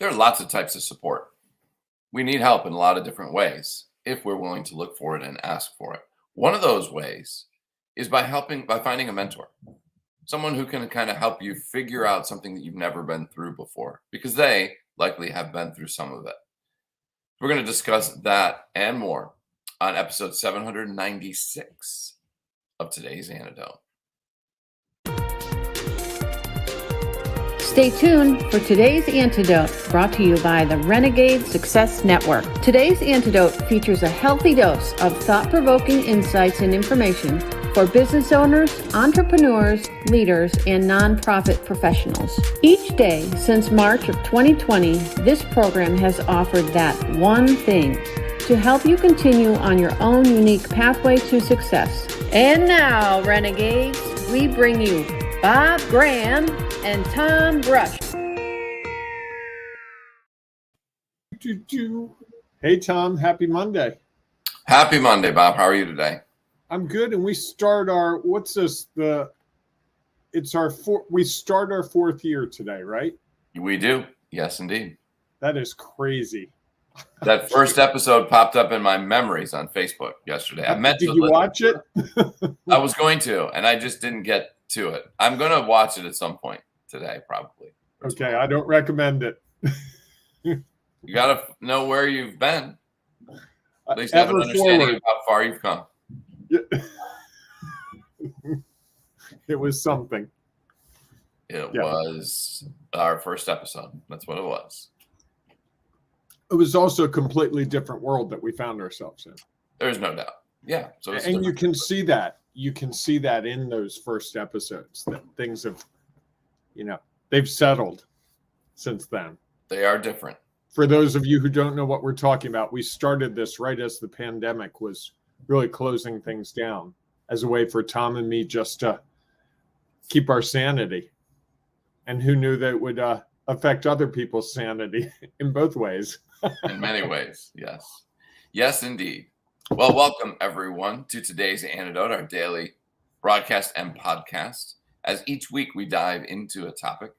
There are lots of types of support. We need help in a lot of different ways if we're willing to look for it and ask for it. One of those ways is by finding a mentor, someone who can kind of help you figure out something that you've never been through before, because they likely have been through some of it. We're going to discuss that and more on episode 796 of today's Antidote. Stay tuned for today's Antidote, brought to you by the Renegade Success Network. Today's Antidote features a healthy dose of thought-provoking insights and information for business owners, entrepreneurs, leaders, and nonprofit professionals. Each day since March of 2020, this program has offered that one thing to help you continue on your own unique pathway to success. And now, Renegades, we bring you Bob Graham and Tom Brush. Hey, Tom. Happy Monday. Happy Monday, Bob. How are you today? I'm good. And we start our, we start our fourth year today, right? We do. Yes, indeed. That is crazy. That first episode popped up in my memories on Facebook yesterday. I meant Did you watch it? I was going to, and I just didn't get to it. I'm going to watch it at some point today, probably. Okay, I don't recommend it. You got to know where you've been. At least have an understanding of how far you've come. It was something. It was our first episode. That's what it was. It was also a completely different world that we found ourselves in. There's no doubt. Yeah. So and you can see that. You can see that in those first episodes that things have, they've settled since then. They are different. For those of you who don't know what we're talking about, we started this right as the pandemic was really closing things down as a way for Tom and me just to keep our sanity. And who knew that it would affect other people's sanity in both ways. In many ways, yes. Yes, indeed. Well, welcome everyone to today's Antidote, our daily broadcast and podcast. As each week we dive into a topic,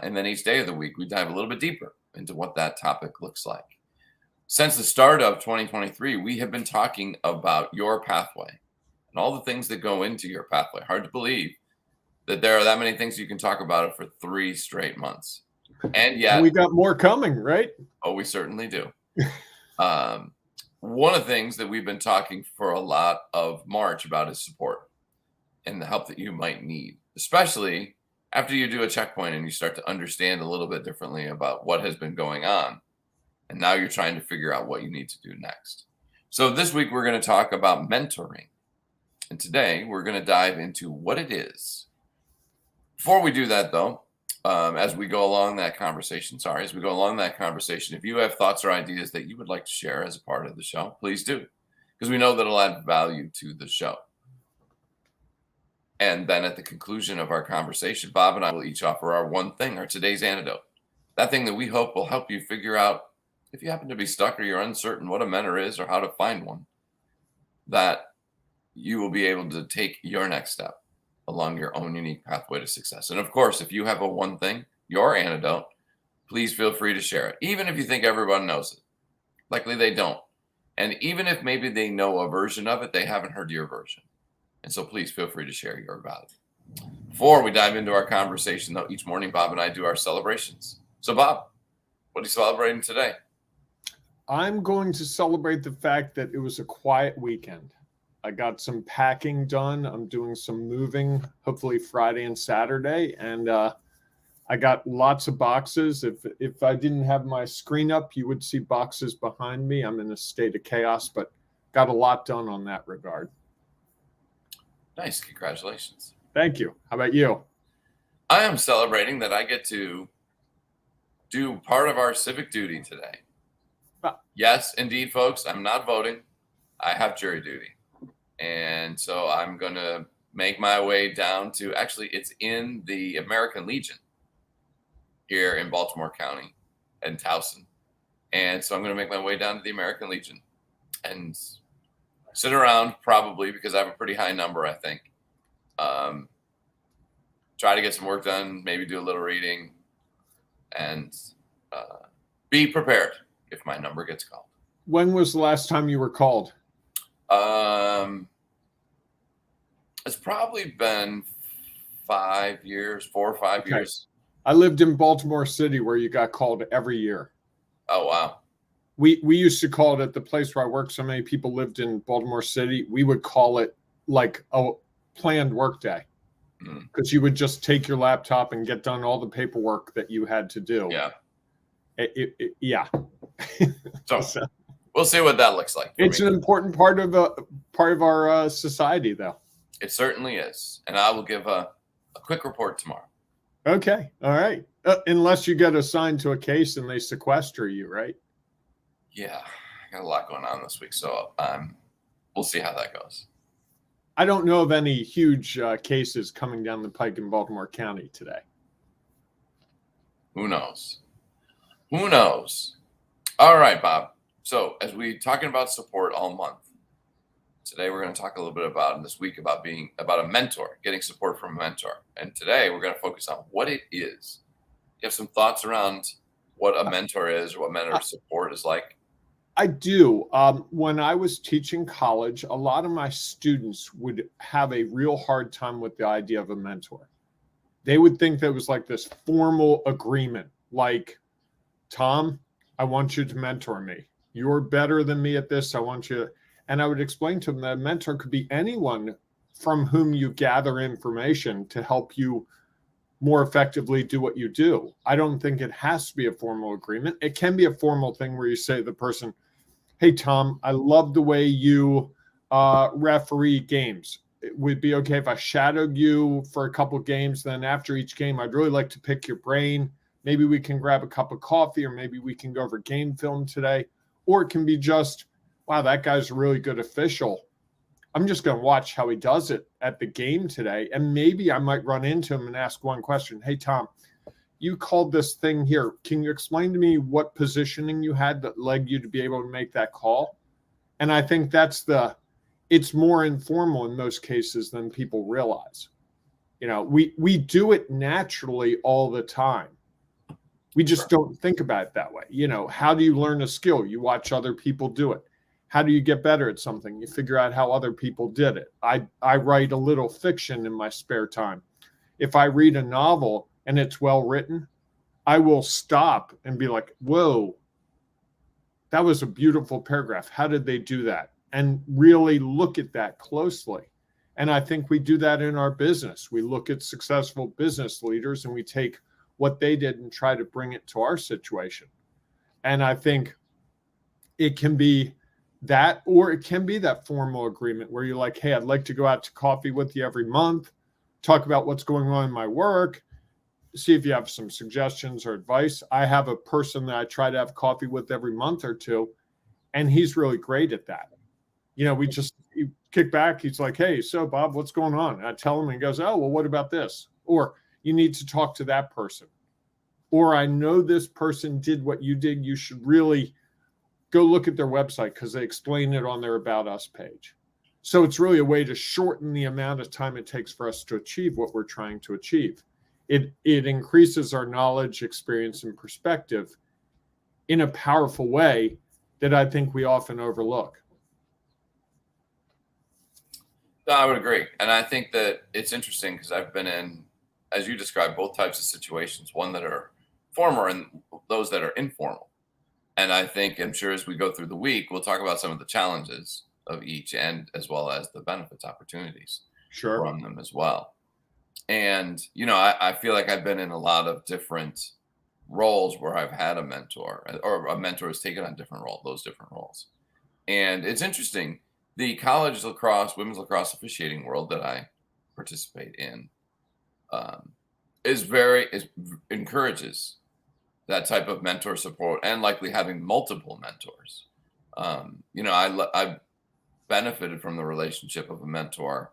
and then each day of the week we dive a little bit deeper into what that topic looks like. Since the start of 2023, we have been talking about your pathway and all the things that go into your pathway. Hard to believe that there are that many things you can talk about it for 3 straight months. And yet, we got more coming, right? Oh, we certainly do. One of the things that we've been talking for a lot of March about is support and the help that you might need, especially after you do a checkpoint and you start to understand a little bit differently about what has been going on. And now you're trying to figure out what you need to do next. So this week, we're going to talk about mentoring. And today, we're going to dive into what it is. Before we do that, though, as we go along that conversation, if you have thoughts or ideas that you would like to share as a part of the show, please do, because we know that it'll add value to the show. And then at the conclusion of our conversation, Bob and I will each offer our one thing, our today's antidote, that thing that we hope will help you figure out if you happen to be stuck or you're uncertain what a mentor is or how to find one, that you will be able to take your next step along your own unique pathway to success. And of course, if you have a one thing, your antidote, please feel free to share it. Even if you think everyone knows it. Likely they don't. And even if maybe they know a version of it, they haven't heard your version. And so please feel free to share your value. Before we dive into our conversation, though, each morning, Bob and I do our celebrations. So Bob, what are you celebrating today? I'm going to celebrate the fact that it was a quiet weekend. I got some packing done. I'm doing some moving, hopefully Friday and Saturday. And I got lots of boxes. If I didn't have my screen up, you would see boxes behind me. I'm in a state of chaos, but got a lot done on that regard. Nice. Congratulations. Thank you. How about you? I am celebrating that I get to do part of our civic duty today. Yes, indeed, folks. I'm not voting. I have jury duty. And so I'm going to make my way down to, actually, it's in the American Legion here in Baltimore County and Towson. And so I'm going to make my way down to the American Legion and sit around, probably, because I have a pretty high number, I think. Try to get some work done, maybe do a little reading, and be prepared if my number gets called. When was the last time you were called? It's probably been 5 years, 4 or 5 years. I lived in Baltimore City where you got called every year. Oh, wow. We used to call it at the place where I worked. So many people lived in Baltimore City. We would call it like a planned work day because you would just take your laptop and get done all the paperwork that you had to do. Yeah. Yeah. So we'll see what that looks like. It's an important part of our society, though. It certainly is. And I will give a quick report tomorrow. Okay. All right. Unless you get assigned to a case and they sequester you, right? Yeah. I got a lot going on this week. So we'll see how that goes. I don't know of any huge cases coming down the pike in Baltimore County today. Who knows? Who knows? All right, Bob. So as we're talking about support all month, today we're going to talk a little bit about in this week about a mentor, getting support from a mentor. And today we're going to focus on what it is. You have some thoughts around what a mentor is or what mentor support is like? I do. When I was teaching college, a lot of my students would have a real hard time with the idea of a mentor. They would think that it was like this formal agreement, like, Tom, I want you to mentor me. You're better than me at this. I want you to. And I would explain to them that a mentor could be anyone from whom you gather information to help you more effectively do what you do. I don't think it has to be a formal agreement. It can be a formal thing where you say to the person, hey, Tom, I love the way you referee games. It would be okay if I shadowed you for a couple of games. Then after each game, I'd really like to pick your brain. Maybe we can grab a cup of coffee, or maybe we can go over game film today. Or it can be just, wow, that guy's a really good official. I'm just going to watch how he does it at the game today. And maybe I might run into him and ask one question. Hey, Tom, you called this thing here. Can you explain to me what positioning you had that led you to be able to make that call? And I think it's more informal in most cases than people realize. You know, we do it naturally all the time. We just don't think about it that way. You know, how do you learn a skill? You watch other people do it. How do you get better at something? You figure out how other people did it. I write a little fiction in my spare time. If I read a novel and it's well written, I will stop and be like, whoa, that was a beautiful paragraph. How did they do that? And really look at that closely. And I think we do that in our business. We look at successful business leaders and we take what they did and try to bring it to our situation. And I think it can be that, or it can be that formal agreement where you're like, hey, I'd like to go out to coffee with you every month, talk about what's going on in my work, see if you have some suggestions or advice. I have a person that I try to have coffee with every month or two, and he's really great at that. You know, we just kick back. He's like, hey, so Bob, what's going on? And I tell him and he goes, oh, well, what about this? Or you need to talk to that person. Or I know this person did what you did. You should really go look at their website because they explain it on their About Us page. So it's really a way to shorten the amount of time it takes for us to achieve what we're trying to achieve. It increases our knowledge, experience, and perspective in a powerful way that I think we often overlook. No, I would agree. And I think that it's interesting because I've been in, as you described, both types of situations, one that are formal and those that are informal. And I think, I'm sure as we go through the week, we'll talk about some of the challenges of each and as well as the benefits, opportunities from them as well. And, you know, I feel like I've been in a lot of different roles where I've had a mentor or a mentor has taken on those different roles. And it's interesting. The college lacrosse, women's lacrosse officiating world that I participate in encourages that type of mentor support and likely having multiple mentors. You know, I benefited from the relationship of a mentor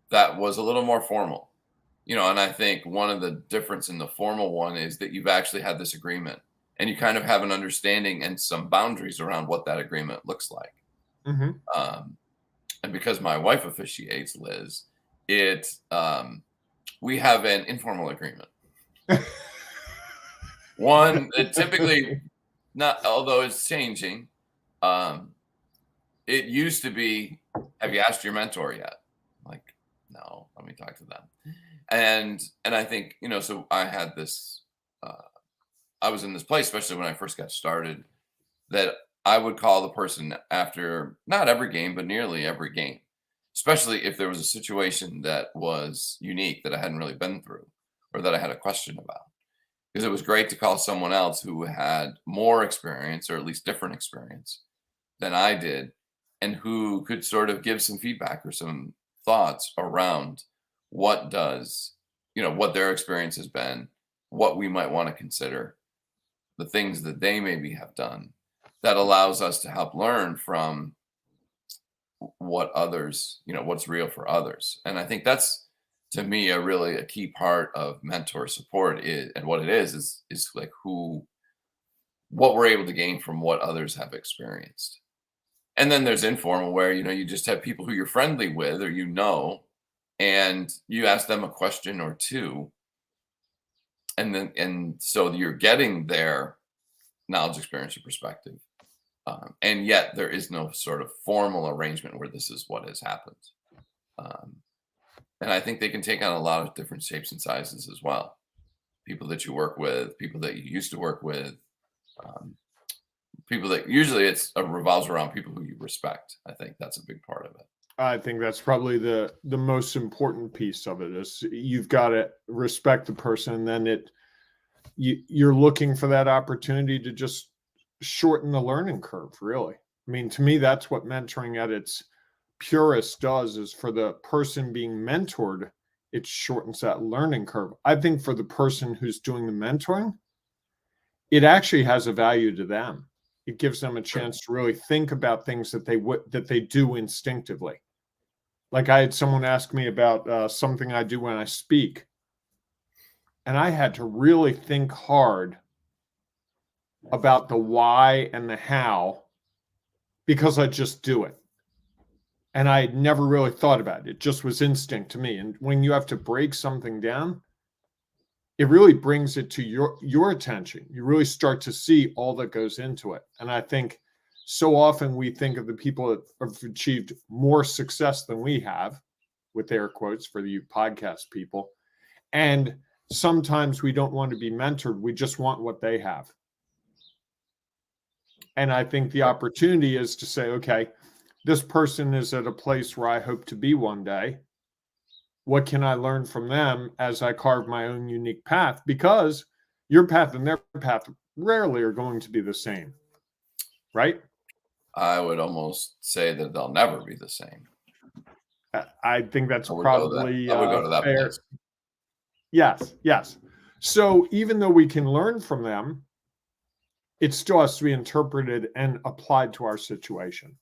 that was a little more formal, you know, and I think one of the difference in the formal one is that you've actually had this agreement and you kind of have an understanding and some boundaries around what that agreement looks like. Mm-hmm. And because my wife officiates, Liz, we have an informal agreement. One, it typically not, although it's changing. Um, it used to be, have you asked your mentor yet? Like, no, let me talk to them. And I think, so I had this, I was in this place, especially when I first got started, that I would call the person after not every game, but nearly every game, especially if there was a situation that was unique that I hadn't really been through or that I had a question about. Because it was great to call someone else who had more experience or at least different experience than I did and who could sort of give some feedback or some thoughts around what does, what their experience has been, what we might want to consider, the things that they maybe have done that allows us to help learn from what others, what's real for others. And I think that's, to me, a key part of mentor support is, and what it is like what we're able to gain from what others have experienced. And then there's informal where, you just have people who you're friendly with or and you ask them a question or two. And so you're getting their knowledge, experience, or perspective. And yet there is no sort of formal arrangement where this is what has happened. And I think they can take on a lot of different shapes and sizes as well. People that you work with, people that you used to work with, people that usually revolves around people who you respect. I think that's a big part of it. I think that's probably the most important piece of it is you've got to respect the person. And then you're looking for that opportunity to just shorten the learning curve, really. I mean, to me, that's what mentoring at its purest does is for the person being mentored, it shortens that learning curve. I think for the person who's doing the mentoring, it actually has a value to them. It gives them a chance to really think about things that they do instinctively. Like I had someone ask me about something I do when I speak, and I had to really think hard about the why and the how because I just do it. And I had never really thought about it. It just was instinct to me. And when you have to break something down, it really brings it to your attention. You really start to see all that goes into it. And I think so often we think of the people that have achieved more success than we have, with air quotes for you podcast people. And sometimes we don't want to be mentored. We just want what they have. And I think the opportunity is to say, okay, this person is at a place where I hope to be one day. What can I learn from them as I carve my own unique path? Because your path and their path rarely are going to be the same, right? I would almost say that they'll never be the same. I think that's probably I would go to that fair. place. Yes. So even though we can learn from them, it still has to be interpreted and applied to our situation.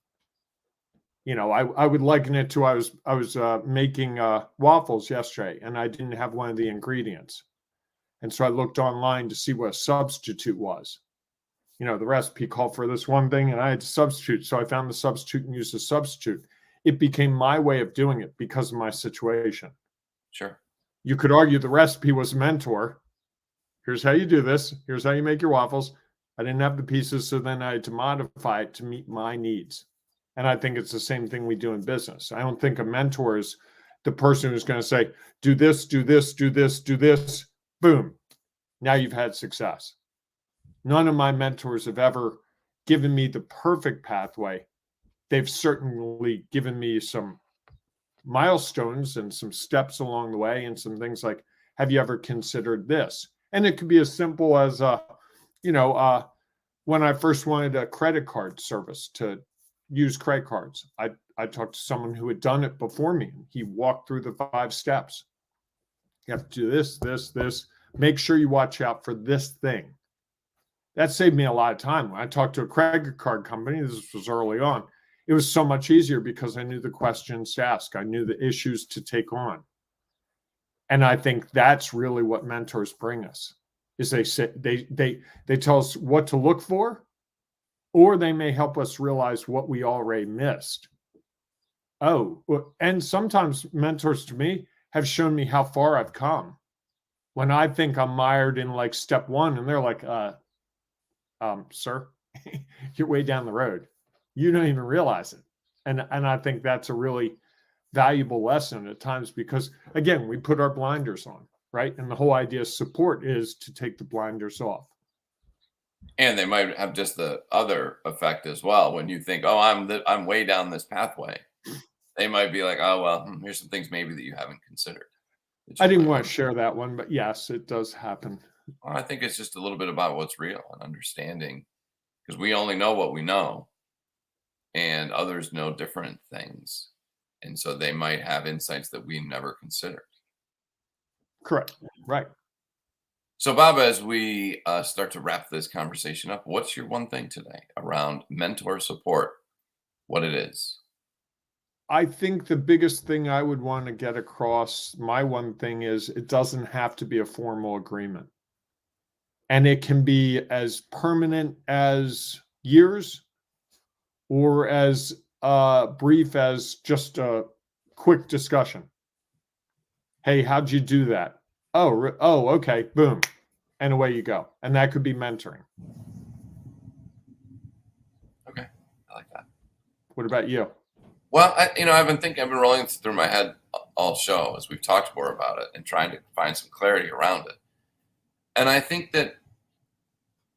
I would liken it to I was making waffles yesterday, and I didn't have one of the ingredients, and so I looked online to see what a substitute was. The recipe called for this one thing, and I had to substitute. So I found the substitute and used the substitute. It became my way of doing it because of my situation. Sure. You could argue the recipe was a mentor. Here's how you do this. Here's how you make your waffles. I didn't have the pieces, so then I had to modify it to meet my needs. And I think it's the same thing we do in business. I don't think a mentor is the person who's going to say, do this, do this, do this, do this. Boom. Now you've had success. None of my mentors have ever given me the perfect pathway. They've certainly given me some milestones and some steps along the way and some things like, have you ever considered this? And it could be as simple as, when I first wanted a credit card service to use credit cards, I talked to someone who had done it before me. He walked through the 5 steps. You have to do this, this, this. Make sure you watch out for this thing. That saved me a lot of time. When I talked to a credit card company, this was early on, it was so much easier because I knew the questions to ask. I knew the issues to take on. And I think that's really what mentors bring us, is they say they tell us what to look for, or they may help us realize what we already missed. Oh, and sometimes mentors to me have shown me how far I've come. when I think I'm mired in like step one, and they're like, sir, you're way down the road. You don't even realize it. And I think that's a really valuable lesson at times, because again, we put our blinders on, right? And the whole idea of support is to take the blinders off. And they might have just the other effect as well. When you think, oh, I'm way down this pathway, they might be like, oh, well, here's some things maybe that you haven't considered. I didn't want to share that one, but yes, it does happen. Well, I think it's just a little bit about what's real and understanding, because we only know what we know, and others know different things. And so they might have insights that we never considered. Correct. Right. So, Bob, as we start to wrap this conversation up, what's your one thing today around mentor support, what it is? I think the biggest thing I would want to get across, my one thing is, it doesn't have to be a formal agreement. And it can be as permanent as years, or as brief as just a quick discussion. Hey, how'd you do that? Oh, okay, boom, and away you go. And that could be mentoring. Okay, I like that. What about you? Well, I've been rolling through my head all show as we've talked more about it and trying to find some clarity around it. And I think that,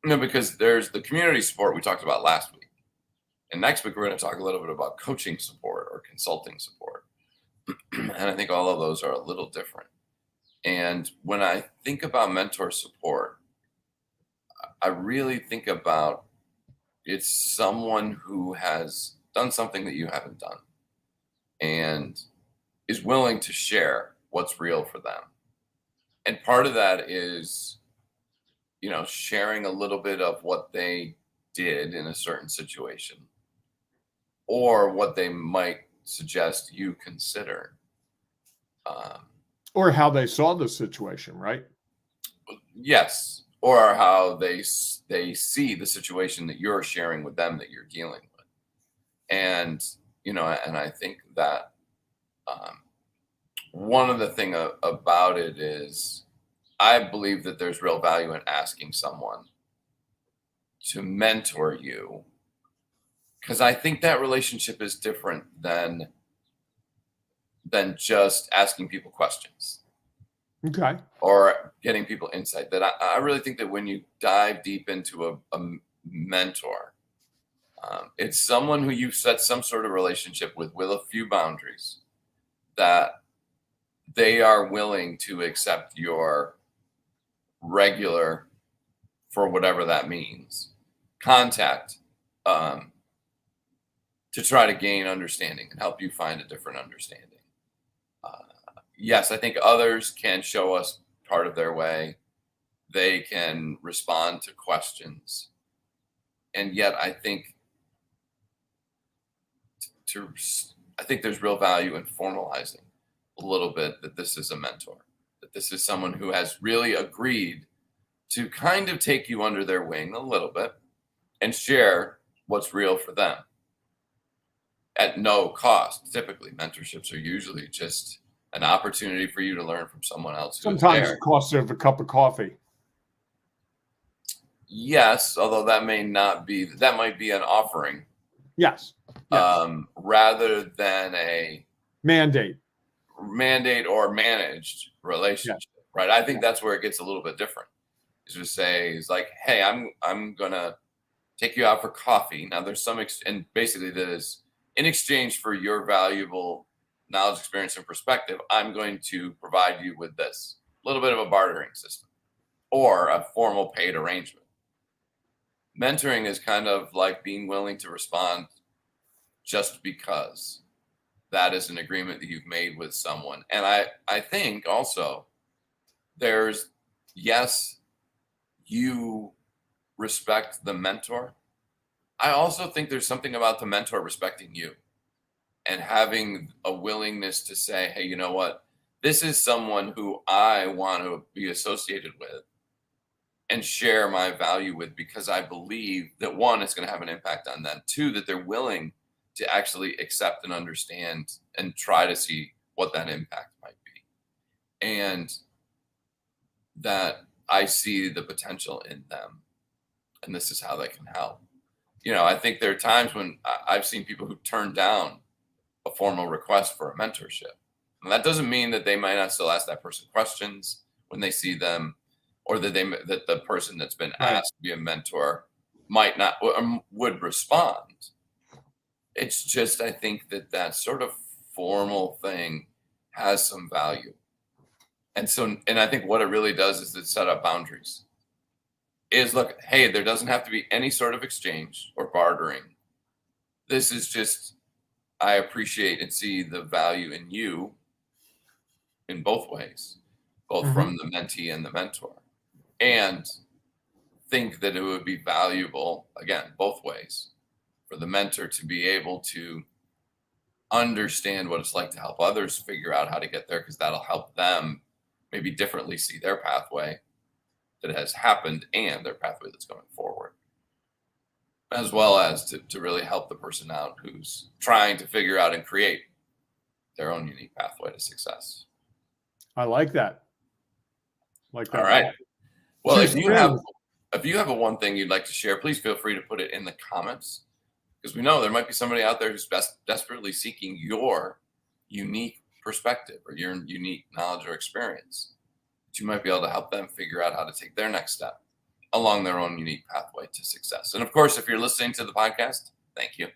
because there's the community support we talked about last week. And next week, we're going to talk a little bit about coaching support or consulting support. And I think all of those are a little different. And when I think about mentor support, I really think about it's someone who has done something that you haven't done and is willing to share what's real for them. And part of that is, sharing a little bit of what they did in a certain situation, or what they might suggest you consider. Or how they saw the situation, right? Yes. Or how they see the situation that you're sharing with them that you're dealing with. And, and I think that one of the thing about it is, I believe that there's real value in asking someone to mentor you, because I think that relationship is different than just asking people questions. Okay. Or getting people insight. That I really think that when you dive deep into a mentor, it's someone who you've set some sort of relationship with a few boundaries, that they are willing to accept your regular, for whatever that means, contact, to try to gain understanding and help you find a different understanding. Yes, I think others can show us part of their way. They can respond to questions. And yet I think there's real value in formalizing a little bit that this is a mentor, that this is someone who has really agreed to kind of take you under their wing a little bit and share what's real for them at no cost. Typically, mentorships are usually just an opportunity for you to learn from someone else. Sometimes it costs you a cup of coffee. Yes, although that might be an offering. Yes. Rather than a mandate or managed relationship, right? I think that's where it gets a little bit different. Is to say, it's like, hey, I'm gonna take you out for coffee. Now there's and basically that is in exchange for your valuable knowledge, experience, and perspective, I'm going to provide you with this little bit of a bartering system or a formal paid arrangement. Mentoring is kind of like being willing to respond just because that is an agreement that you've made with someone. And I think also there's, yes, you respect the mentor. I also think there's something about the mentor respecting you and having a willingness to say, hey, you know what? This is someone who I want to be associated with and share my value with, because I believe that, one, it's going to have an impact on them. Two, that they're willing to actually accept and understand and try to see what that impact might be. And that I see the potential in them, and this is how they can help. I think there are times when I've seen people who turn down a formal request for a mentorship. And that doesn't mean that they might not still ask that person questions when they see them, or that the person that's been asked to be a mentor might not or would respond. It's just, I think that sort of formal thing has some value. And I think what it really does is it set up boundaries. Is look, hey, there doesn't have to be any sort of exchange or bartering. This is just, I appreciate and see the value in you in both ways, both from the mentee and the mentor, and think that it would be valuable, again, both ways, for the mentor to be able to understand what it's like to help others figure out how to get there, because that'll help them maybe differently see their pathway that has happened and their pathway that's going forward, as well as to really help the person out who's trying to figure out and create their own unique pathway to success. I like that. All right. Well, if you have a one thing you'd like to share, please feel free to put it in the comments, because we know there might be somebody out there who's desperately seeking your unique perspective or your unique knowledge or experience. But you might be able to help them figure out how to take their next step along their own unique pathway to success. And of course, if you're listening to the podcast, thank you.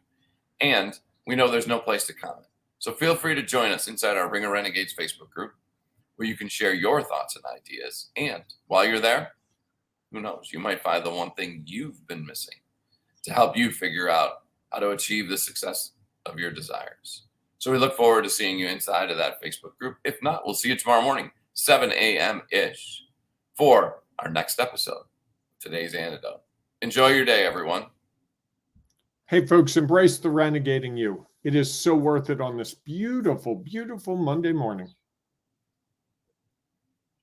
And we know there's no place to comment. So feel free to join us inside our Ring of Renegades Facebook group, where you can share your thoughts and ideas. And while you're there, who knows, you might find the one thing you've been missing to help you figure out how to achieve the success of your desires. So we look forward to seeing you inside of that Facebook group. If not, we'll see you tomorrow morning, 7 a.m.-ish, for our next episode of Today's Antidote. Enjoy your day, everyone. Hey, folks, embrace the renegading you. It is so worth it on this beautiful, beautiful Monday morning.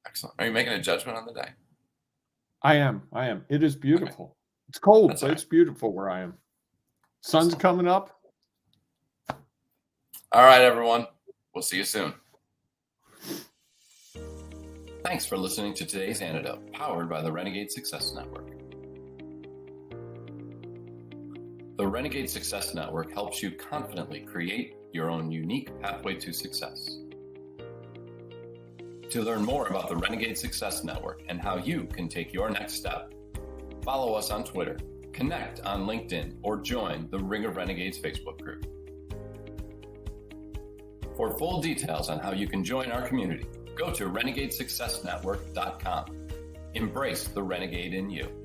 Excellent. Are you making a judgment on the day? I am. It is beautiful. Okay. It's cold, but it's beautiful where I am. Sun's coming up. All right, everyone. We'll see you soon. Thanks for listening to Today's Antidote, powered by the Renegade Success Network. The Renegade Success Network helps you confidently create your own unique pathway to success. To learn more about the Renegade Success Network and how you can take your next step, follow us on Twitter, connect on LinkedIn, or join the Ring of Renegades Facebook group. For full details on how you can join our community, go to renegadesuccessnetwork.com. Embrace the renegade in you.